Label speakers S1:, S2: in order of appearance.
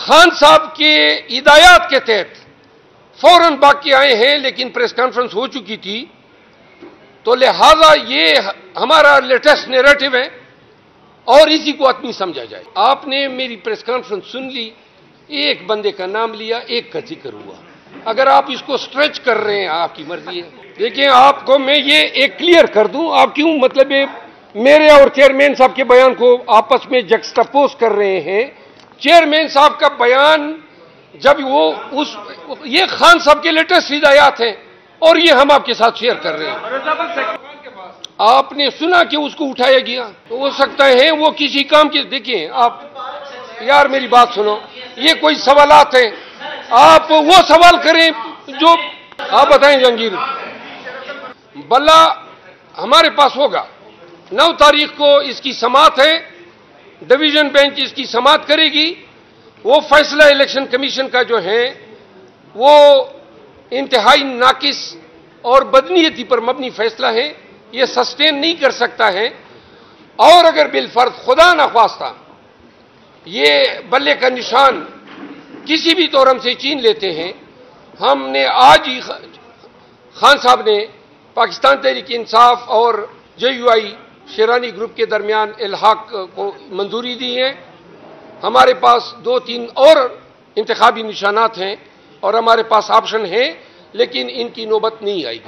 S1: خان صاحب کے ہدایات کے تحت فوراً باقی آئے ہیں، لیکن پریس کانفرنس ہو چکی تھی، تو لہذا یہ ہمارا لیٹسٹ نیریٹو ہے اور اسی کو اتنی سمجھا جائے۔ آپ نے میری پریس کانفرنس سن لی، ایک بندے کا نام لیا، ایک کا ذکر ہوا۔ اگر آپ اس کو سٹریچ کر رہے ہیں آپ کی مرضی ہے۔ دیکھیں، آپ کو میں یہ ایک کلیئر کر دوں، آپ کیوں مطلب میرے اور چیئرمین صاحب کے بیان کو آپس میں جکسٹاپوز کر رہے ہیں۔ چیئرمین صاحب کا بیان جب یہ خان صاحب کے لیٹسٹ ہدایات ہیں اور یہ ہم آپ کے ساتھ شیئر کر رہے ہیں۔ آپ نے سنا کہ اس کو اٹھایا گیا، تو ہو سکتا ہے وہ کسی کام کے، دیکھیں آپ یار میری بات سنو، یہ کوئی سوالات ہیں، آپ وہ سوال کریں جو آپ بتائیں۔ جہانگیر بلّہ ہمارے پاس ہوگا، 9 تاریخ کو اس کی سماعت ہے، ڈویژن بینچ اس کی سماعت کرے گی۔ وہ فیصلہ الیکشن کمیشن کا جو ہے وہ انتہائی ناقص اور بدنیتی پر مبنی فیصلہ ہے، یہ سسٹین نہیں کر سکتا ہے، اور اگر بالفرض خدا نخواستہ یہ بلے کا نشان کسی بھی طور ہم سے چھین لیتے ہیں، ہم نے آج ہی خان صاحب نے پاکستان تحریک انصاف اور JUI شیرانی گروپ کے درمیان الحاق کو منظوری دی ہے۔ ہمارے پاس 2-3 اور انتخابی نشانات ہیں اور ہمارے پاس آپشن ہیں، لیکن ان کی نوبت نہیں آئے گی۔